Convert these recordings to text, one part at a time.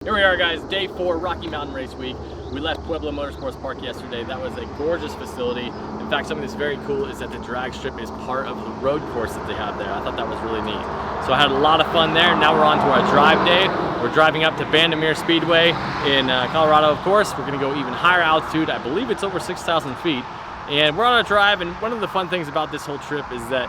Here we are, guys, day 4, Rocky Mountain Race Week. We left Pueblo Motorsports Park yesterday. That was a gorgeous facility. In fact, something that's very cool is that the drag strip is part of the road course that they have there. I thought that was really neat. So I had a lot of fun there. Now we're on to our drive day. We're driving up to Bandimere Speedway in Colorado, of course. We're gonna go even higher altitude. I believe it's over 6,000 feet. And we're on a drive, and one of the fun things about this whole trip is that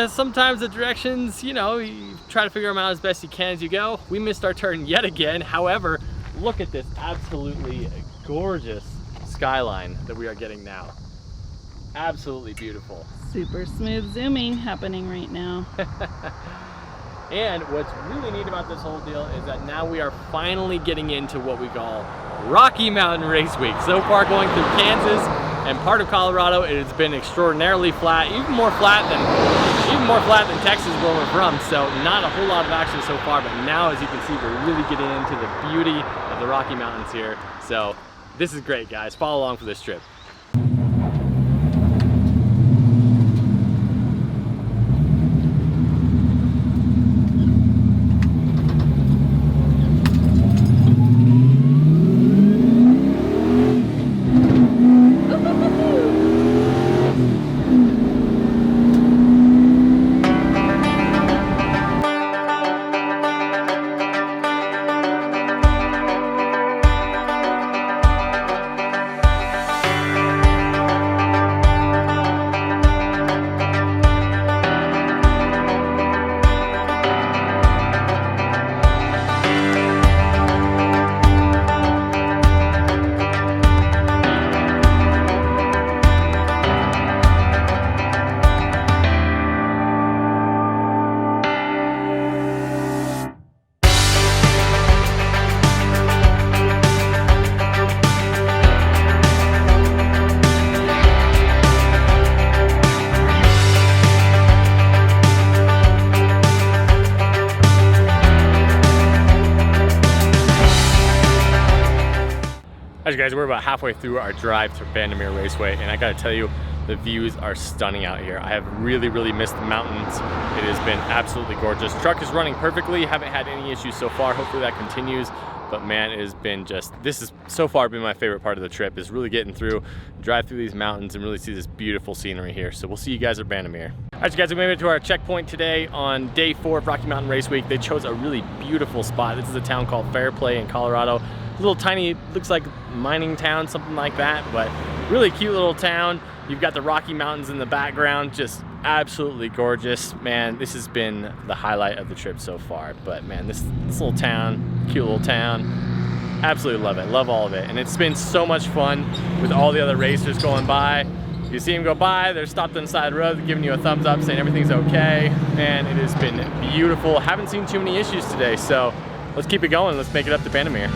sometimes the directions, you try to figure them out as best you can as you go. We missed our turn yet again. However, look at this absolutely gorgeous skyline that we are getting now. Absolutely beautiful. Super smooth zooming happening right now. And what's really neat about this whole deal is that now we are finally getting into what we call Rocky Mountain Race Week. So far going through Kansas and part of Colorado, it has been extraordinarily flat, even more flat than Texas where we're from. So not a whole lot of action so far, but now, as you can see, we're really getting into the beauty of the Rocky Mountains here. So this is great, guys. Follow along for this trip. Alright guys, we're about halfway through our drive to Vandermeer Raceway, and I gotta tell you, the views are stunning out here. I have really missed the mountains. It has been absolutely gorgeous. Truck is running perfectly, haven't had any issues so far. Hopefully that continues. But man, it has been this has so far been my favorite part of the trip, is really getting through, drive through these mountains and really see this beautiful scenery here. So we'll see you guys at Bandimere. All right, you guys, we made it to our checkpoint today on day 4 of Rocky Mountain Race Week. They chose a really beautiful spot. This is a town called Fairplay in Colorado. A little tiny, looks like mining town, something like that, but really cute little town. You've got the Rocky Mountains in the background, just absolutely gorgeous. Man, this has been the highlight of the trip so far. But man, this little town, cute little town, absolutely love it, love all of it. And it's been so much fun with all the other racers going by. You see them go by, they're stopped on the side of the road, giving you a thumbs up, saying everything's okay. Man, it has been beautiful. Haven't seen too many issues today, so let's keep it going. Let's make it up to Bandimere.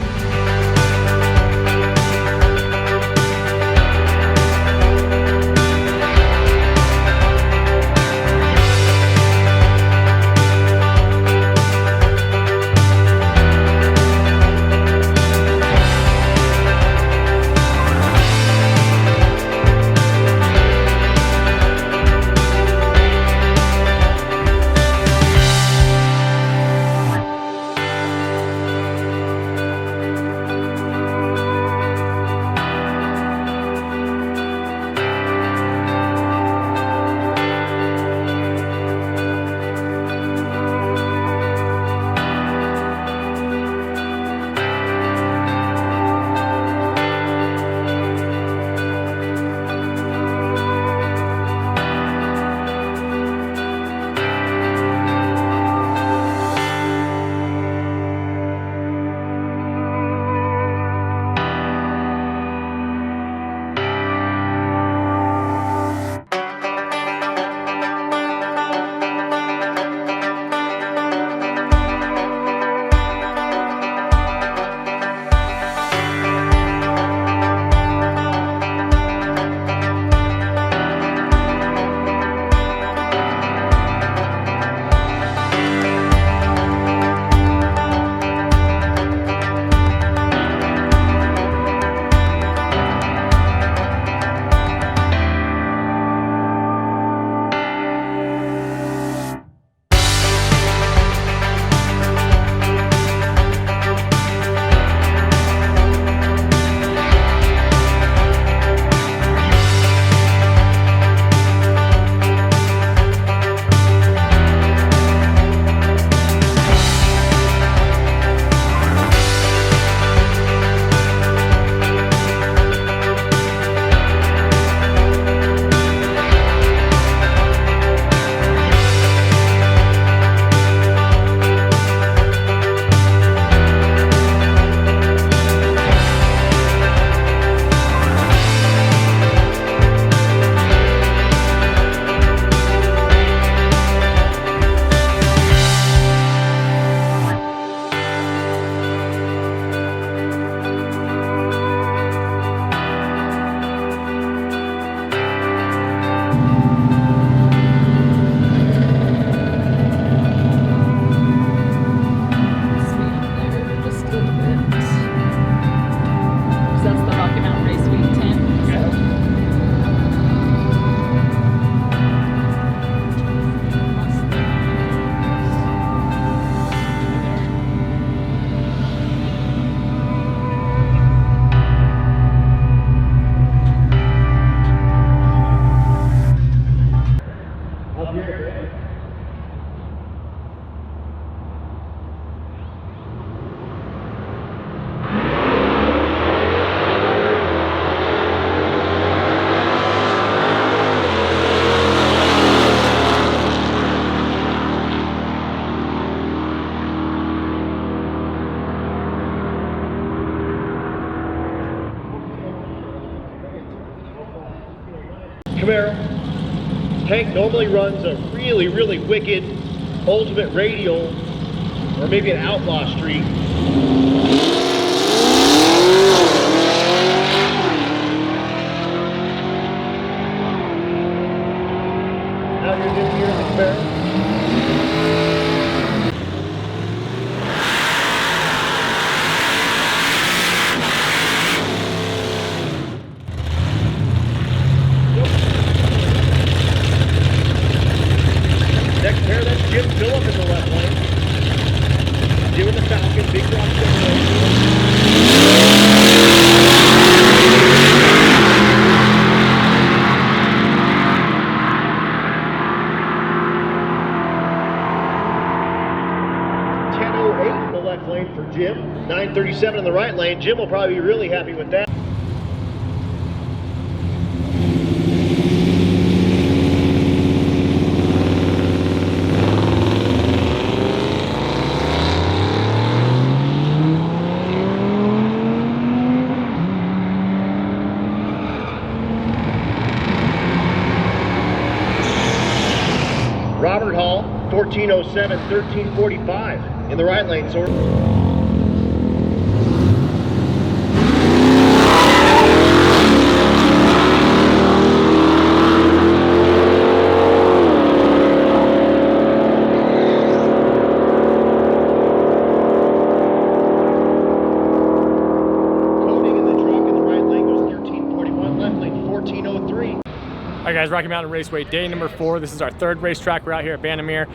Camaro. Tank normally runs a really, really wicked ultimate radial or maybe an outlaw street. Now you're in here in the Camaro. Next pair, that's Jim Phillip in the left lane. Doing the Falcon, big drop in the left lane for Jim. 937 in the right lane. Jim will probably be really happy with that. Robert Hall, 1407, 1345 in the right lane. So coding in the truck in the right lane goes 1341, left lane 1403. All right guys, Rocky Mountain Raceway, day number 4. This is our 3rd racetrack. We're out here at Bandimere.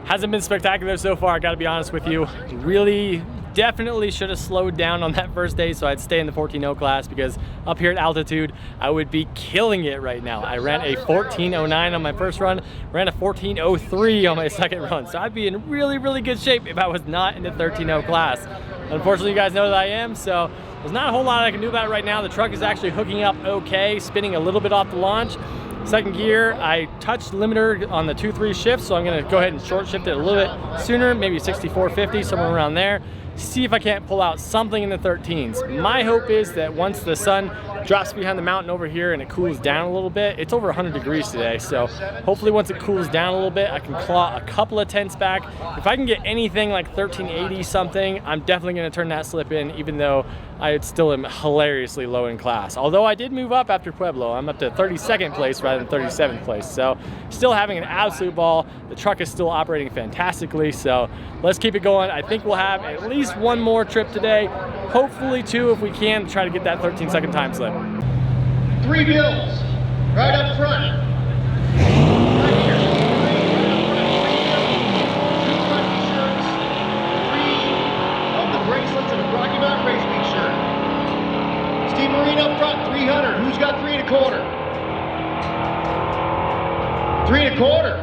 Hasn't been spectacular so far, I gotta be honest with you. Really, definitely should have slowed down on that first day, so I'd stay in the 14.0 class, because up here at altitude, I would be killing it right now. I ran a 14.09 on my first run, ran a 14.03 on my second run, so I'd be in really, really good shape if I was not in the 13.0 class. Unfortunately, you guys know that I am, so there's not a whole lot I can do about it right now. The truck is actually hooking up okay, spinning a little bit off the launch. Second gear, I touched limiter on the 2-3 shift, so I'm gonna go ahead and short shift it a little bit sooner, maybe 64.50, somewhere around there. See if I can't pull out something in the 13s. My hope is that once the sun drops behind the mountain over here and it cools down a little bit, it's over 100 degrees today, so hopefully once it cools down a little bit, I can claw a couple of tenths back. If I can get anything like 1380 something, I'm definitely gonna turn that slip in, even though I still am hilariously low in class. Although I did move up after Pueblo. I'm up to 32nd place rather than 37th place. So still having an absolute ball. The truck is still operating fantastically. So let's keep it going. I think we'll have at least one more trip today. Hopefully 2 if we can, try to get that 13-second time slip. 3 bills, right up front. Right here. 2 front t-shirts, 3 of the bracelets and a Rocky Mountain Race Week shirt. Steve Marine up front, 300. Who's got 3 1/4? 3 1/4.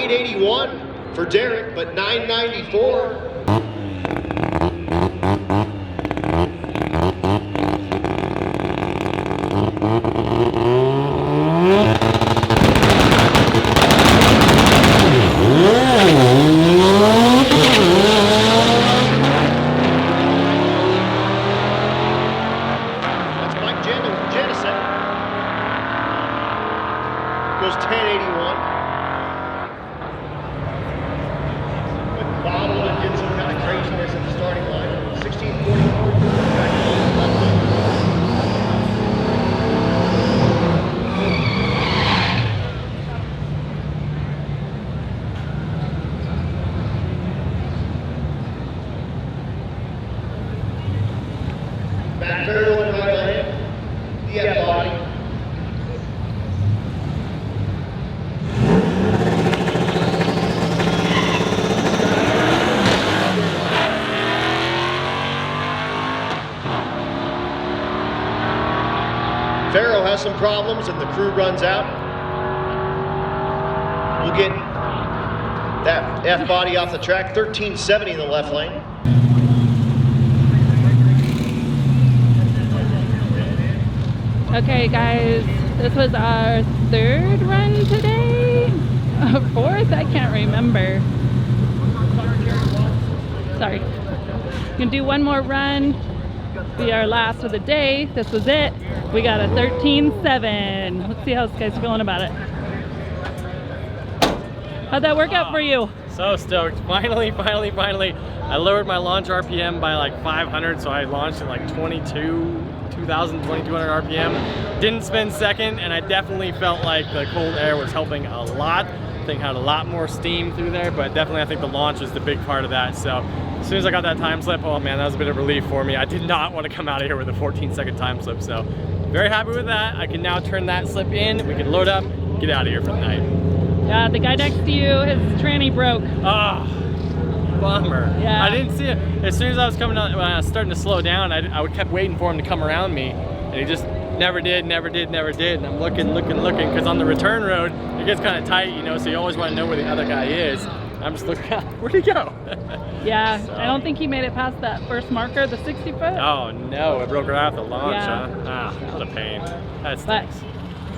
881 for Derek, but 994. Goes 1081. With Bottle that did some kind of craziness at the starting line. 1644. Back barrel and right lane. The F body. Farrow has some problems and the crew runs out. We'll get that F body off the track. 1370 in the left lane. Okay guys, this was our third run today. Fourth? I can't remember. Sorry. Gonna do one more run. Be our last of the day. This was it. We got a 13.7. Let's see how this guy's feeling about it. How'd that work out for you? So stoked. Finally. I lowered my launch RPM by like 500, so I launched at like 2200 RPM. Didn't spin second, and I definitely felt like the cold air was helping a lot. I think had a lot more steam through there, but definitely I think the launch was the big part of that. So as soon as I got that time slip, oh man, that was a bit of relief for me. I did not want to come out of here with a 14-second time slip, so very happy with that. I can now turn that slip in, we can load up, get out of here for the night. Yeah, the guy next to you, his tranny broke. Ah, bummer. Yeah. I didn't see it. As soon as I was coming out, when I was starting to slow down, I kept waiting for him to come around me, and he just never did. And I'm looking, because on the return road, it gets kind of tight, you know, so you always want to know where the other guy is. I'm just looking out, where'd he go? Yeah, So. I don't think he made it past that first marker, the 60 foot. Oh no, it broke right off the launch, Yeah. huh? Ah, what a pain. That But stinks.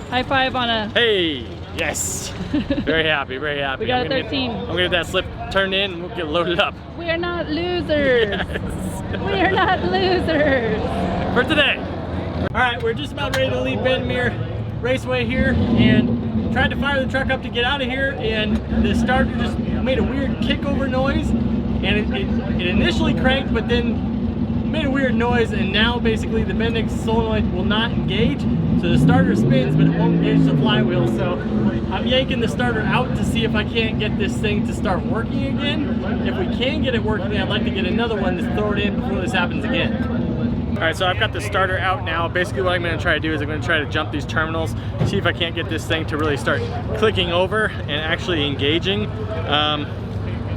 high five on a... Hey, yes. Very happy. We got a I'm gonna 13. I'm gonna get that slip turned in and we'll get loaded up. We are not losers. Yes. We are not losers. For today. All right, we're just about ready to leave Bandimere Raceway here, and tried to fire the truck up to get out of here, and the starter just made a weird kickover noise, and it initially cranked, but then made a weird noise, and now basically the Bendix solenoid will not engage, so the starter spins, but it won't engage the flywheel. So I'm yanking the starter out to see if I can't get this thing to start working again. If we can get it working, I'd like to get another one to throw it in before this happens again. All right, so I've got the starter out now. Basically what I'm gonna try to do is I'm gonna try to jump these terminals, see if I can't get this thing to really start clicking over and actually engaging.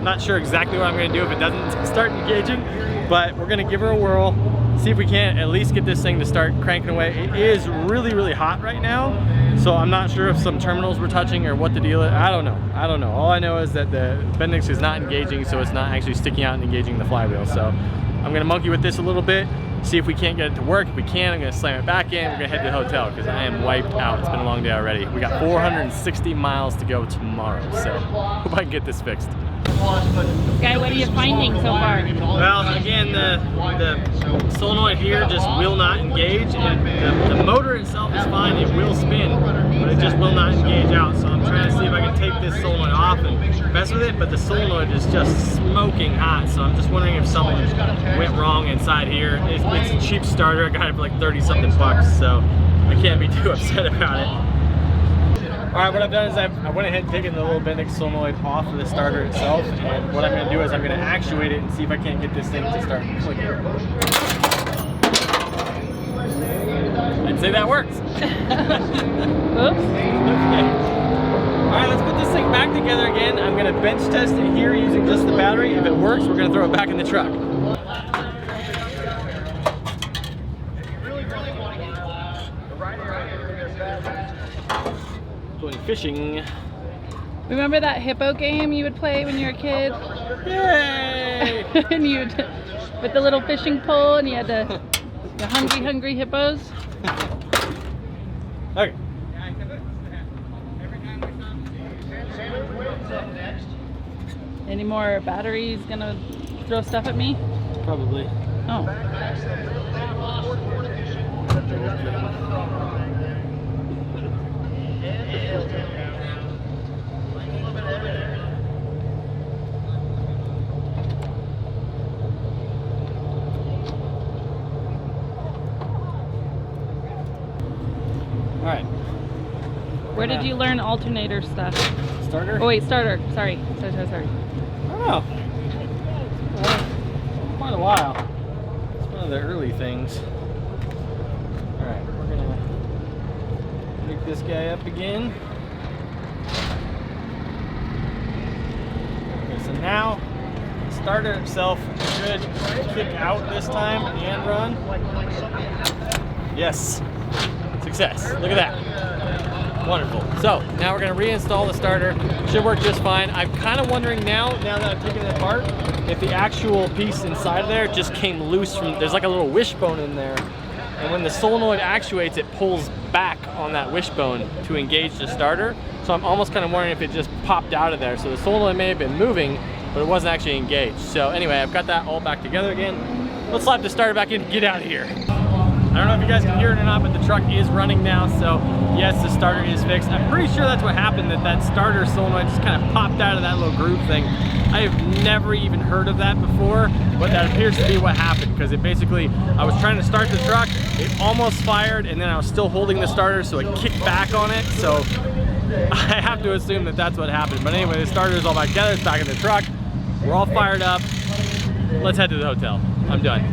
Not sure exactly what I'm gonna do if it doesn't start engaging, but we're gonna give her a whirl, see if we can't at least get this thing to start cranking away. It is really hot right now, so I'm not sure if some terminals were touching or what the deal is. I don't know. All I know is that the Bendix is not engaging, so it's not actually sticking out and engaging the flywheel. So I'm gonna monkey with this a little bit, see if we can't get it to work. If we can, I'm gonna slam it back in. We're gonna head to the hotel because I am wiped out. It's been a long day already. We got 460 miles to go tomorrow, so hope I can get this fixed. Guy, what are you finding so far? Well, again, the solenoid here just will not engage, and the motor itself is fine. It will spin, but it just will not engage out. So I'm trying to see if I can take this solenoid off and mess with it, but the solenoid is just smoking hot. So I'm just wondering if something went wrong inside here. It's a cheap starter. I got it for like 30-something bucks, so I can't be too upset about it. All right, what I've done is I went ahead and taken the little Bendix solenoid off of the starter itself, and what I'm gonna do is I'm gonna actuate it and see if I can't get this thing to start clicking. I'd say that works. Oops. Okay. All right, let's put this thing back together again. I'm gonna bench test it here using just the battery. If it works, we're gonna throw it back in the truck. Going fishing. Remember that hippo game you would play when you were a kid? Yay! And you'd, with the little fishing pole, and you had the hungry hippos? Okay. Any more batteries gonna throw stuff at me? Probably. Oh. All right. Where did you learn alternator stuff? Starter? Oh wait, starter. Sorry. I don't know. Quite a while. It's one of the early things. All right, we're gonna pick this guy up again. Okay, so now the starter itself should kick out this time and run. Yes, success. Look at that. Wonderful. So now we're going to reinstall the starter. Should work just fine. I'm kind of wondering now that I've taken it apart, if the actual piece inside of there just came loose from, there's like a little wishbone in there. And when the solenoid actuates, it pulls back on that wishbone to engage the starter. So I'm almost kind of wondering if it just popped out of there. So the solenoid may have been moving, but it wasn't actually engaged. So anyway, I've got that all back together again. Let's slap the starter back in and get out of here. I don't know if you guys can hear it or not, but the truck is running now, so yes, the starter is fixed. I'm pretty sure that's what happened, that starter solenoid just kind of popped out of that little groove thing. I have never even heard of that before, but that appears to be what happened, because it basically, I was trying to start the truck, it almost fired, and then I was still holding the starter, so it kicked back on it, so I have to assume that that's what happened. But anyway, the starter is all back together, it's back in the truck, we're all fired up. Let's head to the hotel. I'm done.